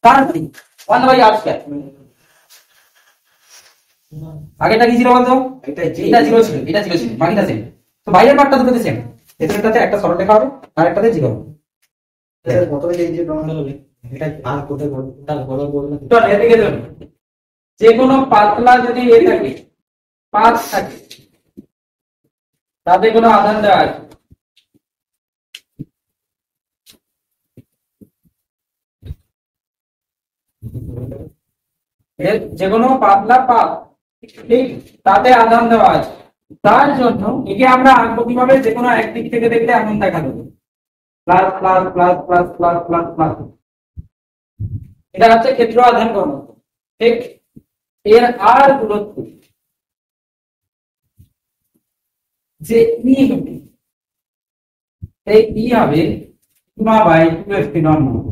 তাড়াতাড়ি 1/r²। আগেটা কি ছিল বলতো? এটা 0 ছিল, এটা 0 ছিল, বাকিটা সেম। তো বাইরের পার্টটা দুটোতে সেম। ভেতরেরটাতে একটা সরলরেখা হবে আর একটাতে 0 হবে। এর প্রথমে এই যে প্রমাণ হলো এটা আর কোথায় কোনটা বড় বললে তো এদিকে দেখুন, যে কোনো পাতলা যদি এ থাকে, পাত থাকে, তাতে কোনো আধান দেওয়া আছে। যে কোনো পাতলা পাত, ঠিক, তাতে আধান দেওয়া আছে। তার জন্য একে আমরা আঁকবো কিভাবে? যে কোনো একদিক থেকে দেখলে এমন দেখা দেবে, plus plus plus plus plus plus plus. এটা হচ্ছে ক্ষেত্র আধান ঘনত্ব, ঠিক। এর আর দূরত্ব যে ই হবে, এই ই হবে সিগমা বাই 2 এপসিলন নট।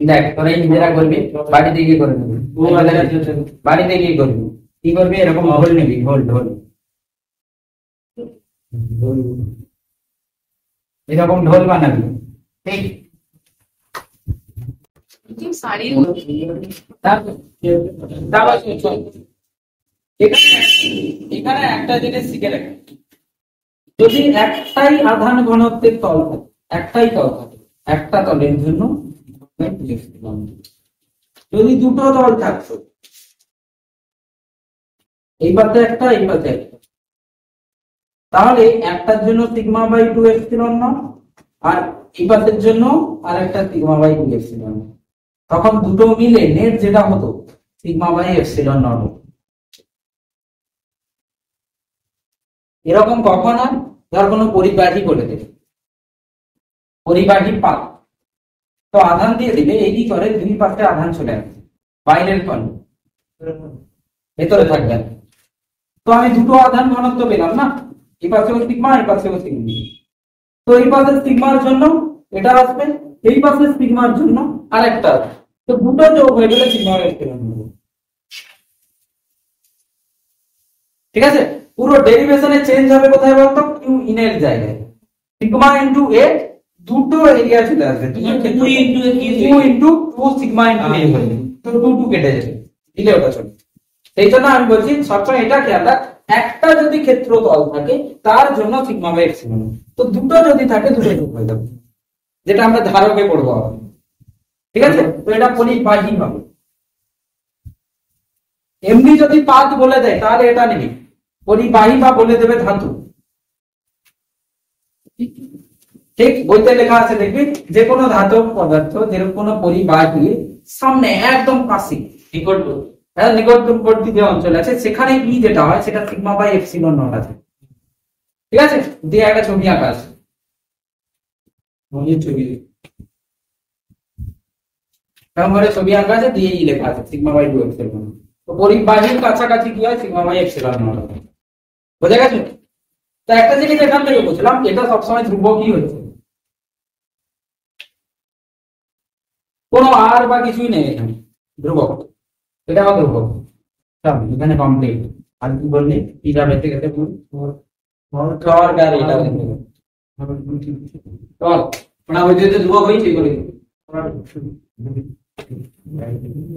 দেখ তোরা নিজেরা করবি, বাড়িতে গিয়ে করে নেবি, বাড়িতে গিয়ে করবি। কি করবি? এরকম হোল নিবি, হোল ঢোল, এরকম ঢোল বানাবি, ঠিক। এখানে একটা জিনিস শিখে রাখ, যদি একটাই আধান ঘনত্বের তল থাকে, একটাই তল থাকে, একটা তলের জন্য যদি দুটো তল থাকতো, এই পাশে একটা, এই পাশে একটা, তাহলে একটার জন্য সিগমা বাই 2 এপসিলন নট আর এই পাশের জন্য আর একটা সিগমা বাই 2 এপসিলন নট। তখন দুটো মিলে নেট যেটা হতো সিগমা বাই এপসিলন নট। এরকম কখন হয়? ধর কোনো পরিবাহী বলে দেবে, পরিবাহী পাত, তো আধান দিয়ে দিলে এই কি করে, দুই পাশে আধান চলে আসে, বাইরের কোণে ভেতরে থাকবে। তো আমি দুটো আধান ঘনত্ব পেলাম না, এই পাশেও সিগমা, এই পাশেও সিগমা। তো এই পাশের সিগমার জন্য এটা আসবে, এই পাশের সিগমার জন্য আরেকটা, তো দুটো যোগ হয়ে গেলে সিগমা এপসিলন হবে। ঠিক আছে? পুরো ডেরিভেশনে চেঞ্জ হবে কোথায় বলতো? কিউ ইন এর জায়গায় সিগমা ইনটু এ, দুটো এরিয়া চলে আসবে, 2 ইনটু 2 সিগমা ইনটু এ হয়ে যাবে, তো 2 কেটে যাবে, দিলে ওটা চলে। এই জন্য আমি বলছি সবসময় এটা খেয়াল রাখ, একটা যদি ক্ষেত্র তল থাকে তার জন্য সিগমা বাই এপসিলন, তো দুটো যদি থাকে দুটো যোগ হয়ে যাবে, যেটা আমরা ধারকে পড়বো। ঠিক আছে? তো এটা পরিবাহী হবে। এমনি যদি পাত বলে দেয় তাহলে এটা নেই, পরিবাহী বা বলে দেবে ধাতু। ঠিক বইতে লেখা আছে দেখবি, যে কোনো ধাতব পদার্থ যেরকম কোনো পরিবাহীর সামনে একদম কাছে নিকটবর্তী যে অঞ্চল আছে সেখানে ই যেটা হয় সেটা সিগমা বাই এপসিলন নট আছে। ঠিক আছে? দিয়ে একটা ছবি আঁকা আছে, ছবি আঁকা আছে, দিয়ে ই লেখা আছে সিগমা বাই 2 এপসিলন। তো পরিবাহীর কাছাকাছি কি হয়? Sigma by epsilon nought. বোঝা গেছে? তো একটা জিনিস এখান থেকে বুঝলাম, এটা সবসময় ধ্রুবকই হচ্ছে, কোনো আর বা কিছুই নেই এখানে, ধ্রুবক, এটাও ধ্রুবক। এখানে কমপ্লিট। আর কি বললি? এটা বেঁচে গেছে ধ্রুবক হয়েছে বলে।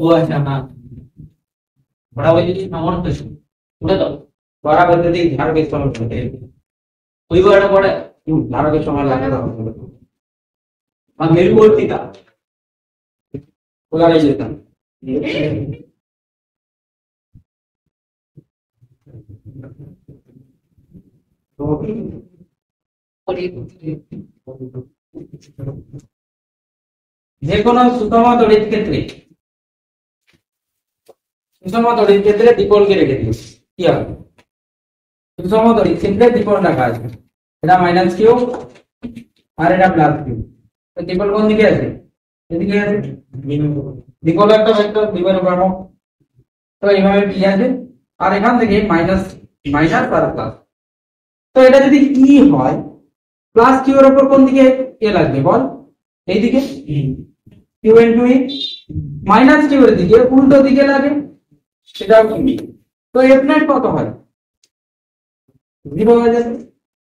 ও আচ্ছা, না বড়া বৈদ্যুতিক সামর্থ্য ওটা তো বড়া বৈদ্যুতিক ধারকের সামর্থ্য ওই বড়টা পড়ে ধারকের সময় লাগে আর মেরুবর্তিতা পোলারাইজেশন। যে কোনো সুষম তড়িৎ ক্ষেত্রে, সুষম তড়িৎ ক্ষেত্রে দ্বিপলকে রেখে দিও, কি হবে? সুষম তড়িৎ ক্ষেত্রে দ্বিপল রাখা আছে, এটা মাইনাস কিউ আর এটা প্লাস কিউ। তো দ্বিপল কোন দিকে আছে? এদিকে আছে। দ্বিপল একটা ভেক্টর, দ্বিপলের ভ্রামক, তো এইভাবে পি আছে, আর এখান থেকে মাইনাস মাইনাস আর প্লাস। তো এটা যদি ই হয়, প্লাস কিউ এর উপর কোন দিকে এ লাগবে বল? এইদিকে কিউ ইনটু ই, মাইনাস কিউ এর দিকে উল্টো দিকে লাগে, সেটাও কিউ। তো এফ নেট কত হয়? জিরো হয়ে যাবে,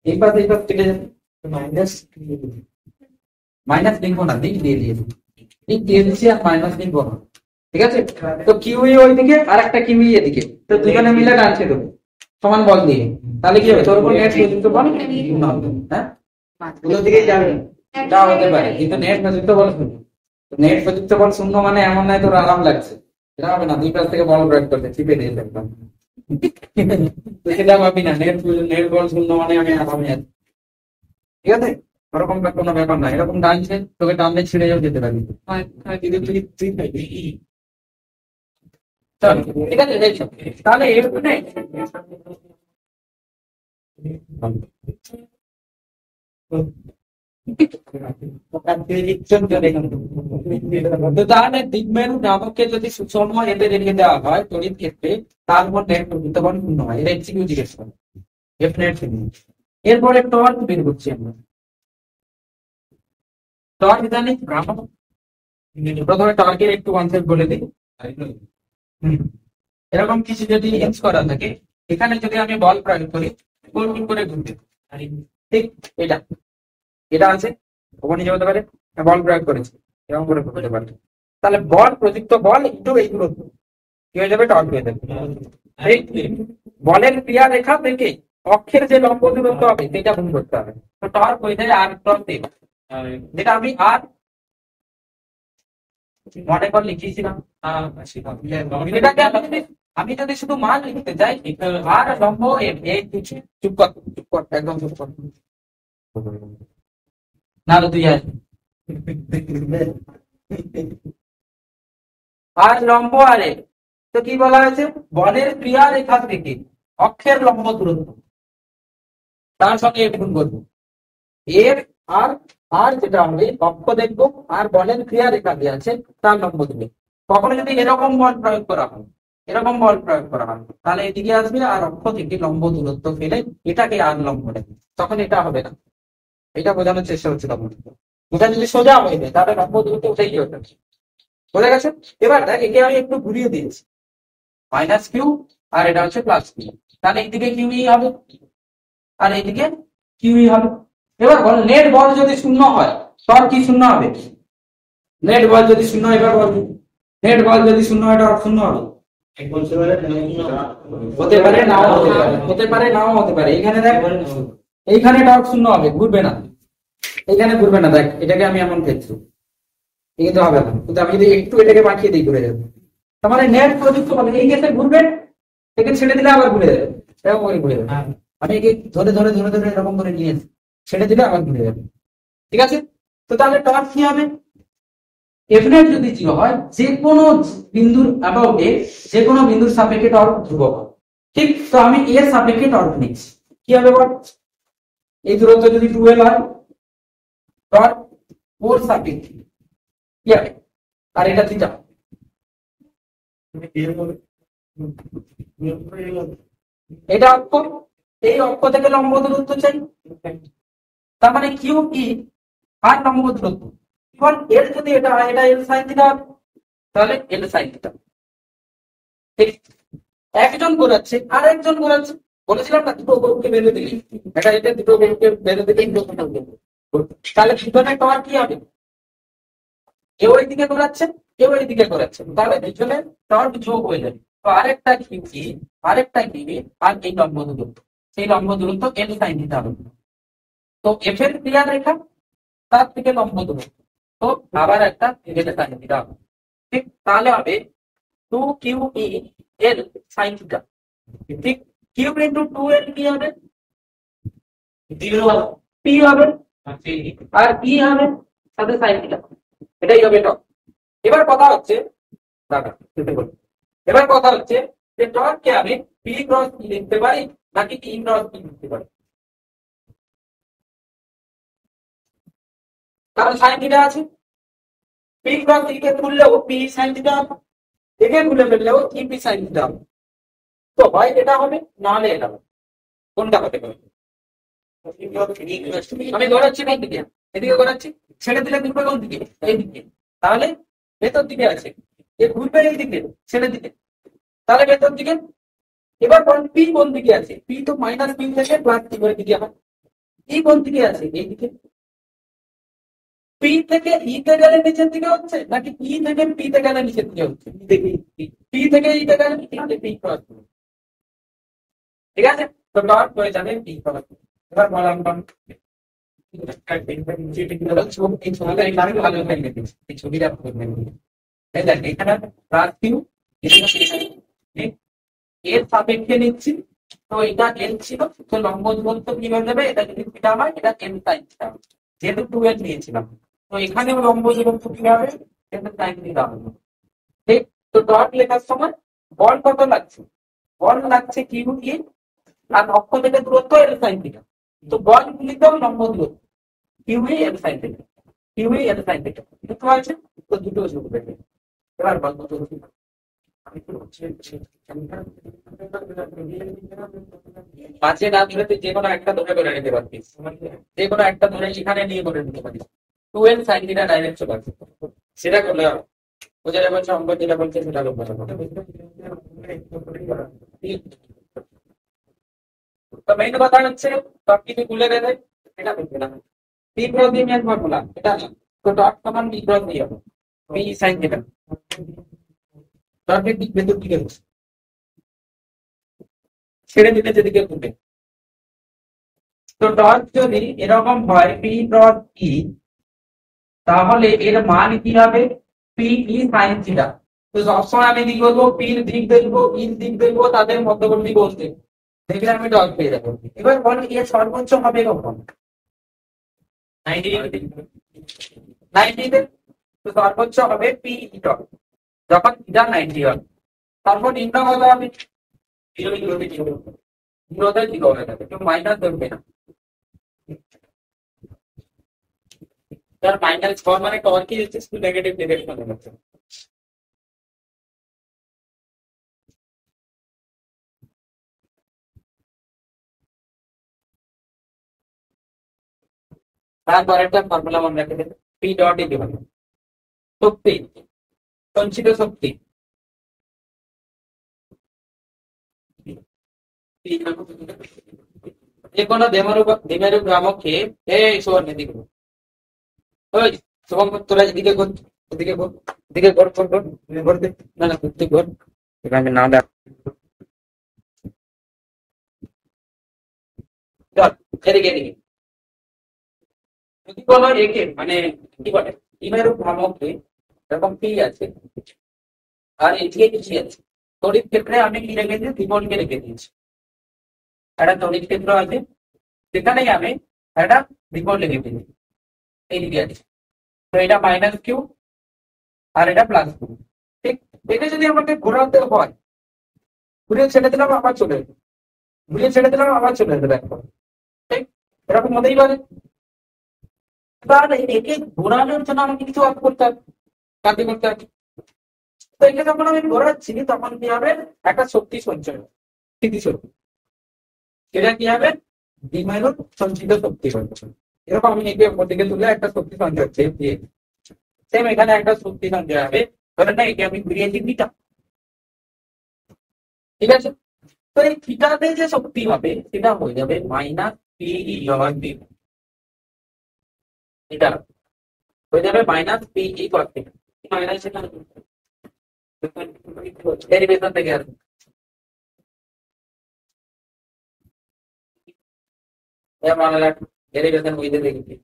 এই পাশ কেটে যাবে, মাইনাস মাইনাস লিখবো না, দিক দিয়ে দিয়েছি, দিক দিয়ে দিচ্ছি আর মাইনাস লিখবো না, ঠিক আছে। তো কিউই ওইদিকে আর একটা কিউই এদিকে, তো দুজনে মিলে টানছে দেবো সমান বল দিয়ে, তাহলে কি হবে, তোর উপর নেট প্রযুক্ত বল শূন্য হবে। হ্যাঁ, দুটো দিকেই যাবে। যা হতে পারে, কিন্তু নেট প্রযুক্ত বল শূন্য। নেট প্রযুক্ত বল শূন্য মানে এমন নয় তোর আরাম লাগছে, এটা হবে না, দুই পাশ থেকে বল প্রয়োগ করতে চিপে দিয়ে একদম। তো সেটা ভাবি না, নেট বল শূন্য মানে আমি আরামে আছি, ঠিক আছে। ওরকম কোনো ব্যাপার না, এরকম টানছে তোকে টানলে ছিঁড়ে যাও যেতে পারবি। চল, ঠিক আছে, দেখছো তাহলে এখানে তো তাহলে দিকমেরু নামককে যদি সুষম এতে রেখে দেওয়া হয় তড়িৎ ক্ষেত্রে, তার উপর নেট প্রযুক্ত বল শূন্য হয়, এটা এমসিকিউ জিজ্ঞেস করে, এফ নেট শূন্য। এরপরে টর্ক বের করছি আমরা, টর্ক জানি ভ্রামক। প্রথমে টর্কের একটু কনসেপ্ট বলে দিই। এরকম কিছু যদি ইউজ করা থাকে, এখানে যদি আমি বল প্রয়োগ করি, গোল গোল করে ঘুরবে, ঠিক এটা এটা আছে, ওখানে নিচে হতে পারে, বল প্রয়োগ করেছি এরকম করে ঘুরতে পারে, তাহলে বল প্রযুক্ত বল একটু এই দূরত্ব কি হয়ে যাবে, টর্ক হয়ে যাবে। এই বলের ক্রিয়া রেখা থেকে অক্ষের যে লম্ব দূরত্ব হবে সেটা গুণ করতে হবে, তো টর্ক হয়ে যায় আর ক্রস এ, যেটা আমি আর মনে কর লিখিয়েছিলাম। এটাকে আমি যদি শুধু মান লিখতে চাই, আর লম্ব এই চুপ কর একদম চুপ কর, না তুই আয়। আর লম্ব আরে, তো কি বলা হয়েছে, বলের ক্রিয়া রেখা থেকে অক্ষের লম্ব দূরত্ব তার সঙ্গে গুণ করবো, এর আর আর যেটা হবে অক্ষ দেখবো আর বলের ক্রিয়া রেখা দিয়ে আছে তার লম্ব দিবে। কখনো যদি এরকম বল প্রয়োগ করা হয়, এরকম বল প্রয়োগ করা হয়, তাহলে এদিকে আসবে আর অক্ষ থেকে লম্ব দূরত্ব ফেলে এটাকে আর লম্ব দেবে, তখন এটা হবে না। এটা বোঝানোর চেষ্টা হচ্ছে তখন। এটা যদি সোজা হয়ে যায় তাহলে লম্ব দূরত্ব উঠেই যাবে, বোঝা গেছে। এবার দেখ, একে আমি একটু ঘুরিয়ে দিয়েছি, মাইনাস কিউ আর এটা হচ্ছে প্লাস কিউ, তাহলে এইদিকে কিউই হবে আর এইদিকে কিউই হবে। এবার বল, নেট বল যদি শূন্য হয় টর্ক কি শূন্য হবে? নেট বল যদি শূন্য হয়, এবার বল, নেট বল যদি শূন্য হয় টর্ক শূন্য হবে? হতে পারে নাও হতে পারে, হতে পারে নাও হতে পারে। এখানে দেখ, এইখানে টর্ক শূন্য হবে, ঘুরবে না, এখানে ঘুরবে না, দেখ এটাকে আমি এমন ফেলছি, কিন্তু হবে না, কিন্তু আমি যদি একটু এটাকে বাঁকিয়ে দিই ঘুরে যাবে। তার মানে নেট প্রযুক্ত বলে এই ক্ষেত্রে ঘুরবে, একে ছেড়ে দিলে আবার ঘুরে যাবে, এরকম করে ঘুরে যাবে। আমি একে ধরে ধরে ধরে ধরে এরকম করে নিয়ে ছেড়ে দিলে আবার ঘুরে যাবে, ঠিক আছে। তো তাহলে টর্ক কি হবে, এফ নেট যদি জিরো হয়, যে কোনো বিন্দুর অ্যাবাউটে যে কোনো বিন্দুর সাপেক্ষে টর্ক ধ্রুবক হবে, ঠিক। তো আমি এর সাপেক্ষে টর্ক নিচ্ছি, কি হবে বল, এই দূরত্ব যদি 2l হয়, টর্ক ওর সাপেক্ষে কি হবে, আর এটা থিটা, এটা অক্ষ, এই অক্ষ থেকে লম্ব দূরত্ব চাই, তার মানে কিউ কি আর লম্ব দূরত্ব, এখন এর যদি এটা হয়, এটা এল সাইন থিটা, তাহলে এল সাইন থিটা, ঠিক। একজন ঘোরাচ্ছে আর একজন ঘোরাচ্ছে, বলেছিলাম না দুটো গরুকে বেঁধে দিলি, এটা এটা দুটো গরুকে বেঁধে দিলেই তাহলে দুজনে টর্ক কি হবে, কেউ ওই দিকে ঘোরাচ্ছে কেউ এই দিকে ঘোরাচ্ছে, তাহলে দুজনের টর্ক যোগ হয়ে যাবে। তো আরেকটা কিউকি আরেকটা কিউবি আর এই লম্ব দূরত্ব, সেই লম্ব দূরত্ব এল সাইন থিটা হবে। তো এফ এর ক্রিয়া রেখা তার থেকে লম্ব দূরত্ব, তো আবার একটা এল সাইন থিটা হবে, ঠিক। তাহলে হবে 2QE L sin থিটা, ঠিক। কিউ ইন্টু 2L কি হবে, পি হবে, আর ই হবে সাথে সাইন থিটা, এটাই হবে টর্ক। এবার কথা হচ্ছে, দাঁড়া এবার কথা হচ্ছে যে টর্ককে আমি পি ক্রস ই লিখতে পারি নাকি ই ক্রস ই লিখতে পারি, কারণ সাইন থিটা আছে, পি ক্রস ই কে তুললেও পি সাইন থিটা হবে, একে তুলে ফেললেও ই পি সাইন থিটা হবে। তো হয় এটা হবে, নাহলে এটা হবে, কোনটা হতে পারে? আমি ঘোরাচ্ছি কোন দিকে, এদিকে ঘোরাচ্ছি, ছেড়ে দিলে ঘুরবে কোন দিকে, এইদিকে, তাহলে ভেতর দিকে আছে, এ ঘুরবে এইদিকে ছেড়ে দিকে, তাহলে ভেতর দিকে, এবার বল পি কোন দিকে আছে, পি তো মাইনাস পি থেকে প্লাস পি করে দিকে হয়। ই কোন দিকে আছে, এইদিকে। পি থেকে ইতে গেলে নিচের দিকে হচ্ছে, নাকি ই থেকে পিতে গেলে নিচের দিকে হচ্ছে? পি থেকে ইতে গেলে পি ক্রস, ঠিক আছে। তো ডট হয়ে যাবে পি ক্রস। এবার বললাম ছবিটা এখানে প্লাস কিউ এর সাপেক্ষে নিচ্ছি। তো এটা এল ছিল, তো লম্ব দূরত্ব কি হয়ে যাবে, এটা যদি থিটা হয় এটা এল সাইন থিটা, যেহেতু 2l নিয়েছিলাম। তো এখানেও লম্ব দূরত্ব কি হবে, এটা সাইন থিটা হবে। ঠিক। তো ডট লেখার সময় বল কত লাগছে, বল লাগছে কিউ ই, আর অক্ষ থেকে দূরত্ব এল সাইন থিটা। তো বল লিখতে লম্ব দূরত্ব Q E L sine theta, Q E L sine theta বুঝতে পারছেন? তো দুটো যোগ করবে। এবার বল কত পাঁচে না ধরে তুই যে কোনো একটা ধরে করে নিতে পারতিস, যে কোনো একটা ধরে এখানে নিয়ে করে নিতে পারিস। 2l sin থিটা ডাইরেক্ট চলে আসবে, সেটা করলে হবে। ও যেটা বলছে অঙ্ক যেটা বলছে সেটা লোক ভালো করে। তো মেইন কথা হচ্ছে সব কিছু তুলে দেবে, এটা করবে না। পি ক্রস দিয়ে ম্যাচ ফর্মুলা এটা না, তো ডট সমান পি ক্রস দিয়ে হবে, পি sin থিটা। ডটের দিক ভেতর দিকে ছেড়ে দিলে যেদিকে ঘুরবে। তো ডট যদি এরকম হয় পি ডট ই, তাহলে এর মান কি হবে, পি ই সাইন থিটা। তো সবসময় আমি কি করবো, পির দিক দেখবো, ইর দিক দেখবো, তাদের মধ্যবর্তী কোণ দেখবো, দেখলে আমি ডট পেয়ে যাবো। এবার বল এর সর্বোচ্চ হবে কখন, 90 ডিগ্রি, 90 তে। তো সর্বোচ্চ হবে পি ই ডট যখন থিটা 90 হবে। তারপর নিম্ন কত হবে, 0 0 হয়ে যাবে, কেউ মাইনাস ধরবে না। তার মাইনাস 4 মানে টর্ক কি হচ্ছে, নেগেটিভ ডিরেকশনে হচ্ছে। তারপর একটা ফর্মুলা মনে রাখতে হবে, পি ডট ইজ ইকুয়াল শক্তি, সঞ্চিত শক্তি যে কোনো দ্বিমেরু ভ্রামককে, এই শোন এদিকে, ওই শুভম তোরা এদিকে কর, এদিকে কর, এদিকে কর, কর কর কর দে। না না তুই কর, এখানে না দেখ। চল এদিকে এদিকে, যদি কোনো একে মানে কি বলে দ্বিমেরু ভ্রামককে, এরকম পি আছে আর এদিকে কিছু আছে, তড়িৎ ক্ষেত্রে আমি কি রেখেছি, দ্বিবলকে রেখে দিয়েছি। একটা তড়িৎ ক্ষেত্র আছে, সেখানেই আমি একটা দ্বিবল রেখে দিয়েছি, এইদিকে আছে। তো এটা মাইনাস কিউ আর এটা প্লাস কিউ। ঠিক। এটা যদি আমাকে ঘোরাতে হয়, ঘুরিয়ে ছেড়ে দিলাম আবার চলে এলো, ঘুরিয়ে ছেড়ে দিলাম আবার চলে এলো, দেখো। ঠিক। এরকম হতেই পারে। তাহলে একে ঘোরানোর জন্য আমাকে কিছু অফ করতে হবে, কাজে করতে হবে। তো একে যখন আমি ঘোরাচ্ছি তখন কি হবে, একটা শক্তি সঞ্চয়, স্থিতিশক্তি। এটা কি হবে, দ্বিমেরুর সঞ্চিত শক্তি হচ্ছে। এরকম আমি একে উপর দিকে তুলে একটা শক্তি সঞ্চয় হচ্ছে, সেম এখানে একটা শক্তি সঞ্চয় হবে। ধরে না একে আমি ঘুরিয়েছি থিটা, ঠিক আছে। তো এই থিটাতে যে শক্তি হবে সেটা হয়ে যাবে minus P E over D, এটা হয়ে যাবে minus P E cos theta. Minus সেটা ডেরিভেশন থেকে আসবে। ডেরিভেশন বুঝতে দেখি,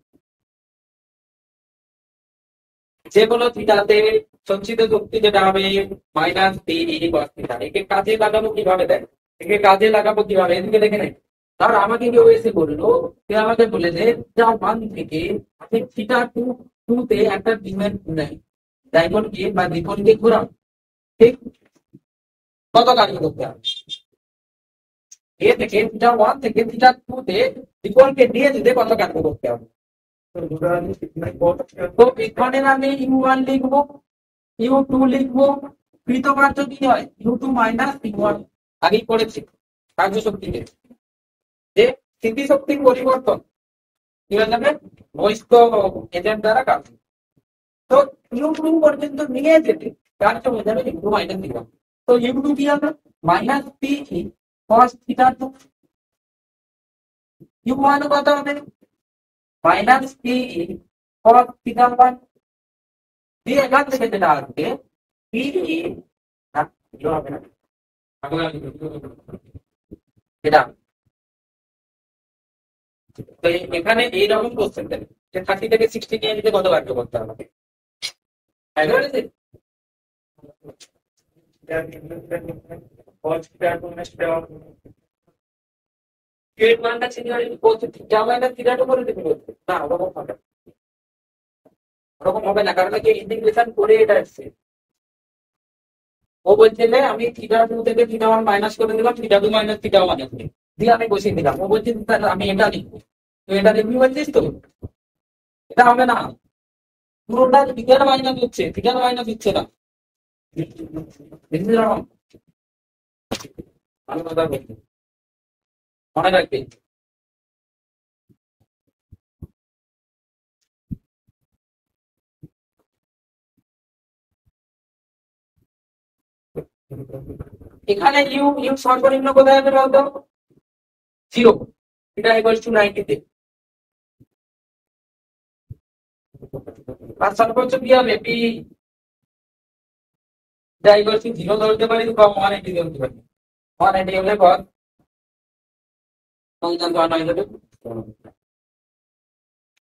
যে কোনো থিটাতে সঞ্চিত শক্তি যেটা হবে minus P E cos theta. একে কাজে লাগাবো কিভাবে, দেখ একে কাজে লাগাবো কিভাবে, এদিকে দেখে নেই। ধর আমাকে কেউ এসে বললো, সে আমাকে বলে যে যা 1 থেকে থিটা 2 তে একটা দ্বিমেরু ডাইপোলকে বা দ্বিপলকে ঘোরাও, ঠিক। কত কার্য করতে হবে, এ থেকে থিটা 1 থেকে থিটা 2 তে দ্বিপলকে নিয়ে যেতে কত কার্য করতে হবে। তো এখানে আমি u1 লিখবো, u2 লিখবো, কৃতকার্য কি হয় u2 মাইনাস u1, আগেই পড়েছি কার্য শক্তিতে, যে স্থিতিশক্তির পরিবর্তন কি হয়ে যাবে, বহিস্থ এজেন্ট দ্বারা কার্য। তো u2 পর্যন্ত নিয়ে যেতে কার্য হয়ে যাবে u2 মাইনাস u1। তো u2 কি হবে, minus P cos theta 2 u1 কত হবে মাইনাস পি cos থিটা 1 দিয়ে এখান থেকে যেটা আসবে পি না এটা হবে না এটা তো এখানে এইরকম কোশ্চেন দেবে যে 30 থেকে 60 নিয়ে নিতে কত কাটতে করতে হবে মানটা চিনি থিটা মাইনাস থিটা টু করে দেবে না ওরকম হবে না কারণ কি ইন্টিগ্রেশন করে এটা আসছে ও বলছে যে আমি থিটা টু থেকে থিটা ওয়ান মাইনাস করে দিলাম theta two minus theta one দিয়ে আমি বসিয়ে দিলাম ও বলছে তাহলে আমি এটা লিখবো তো এটা লিখবি বলছিস তো এটা হবে না পুরোটা থিটার মাইনাস হচ্ছে থিটার মাইনাস হচ্ছে না বুঝলি ভালো কথা বলছি মনে রাখবে এখানে ইউ ইউ সর্বনিম্ন কোথায় হবে বলতো 0 এটা ইকুয়াল টু 90 তে আর সর্বোচ্চ কি হবে পি এটা ইকুয়াল টু 0 ধরতে পারি বা 180 ধরতে পারি 180 হলে কত 180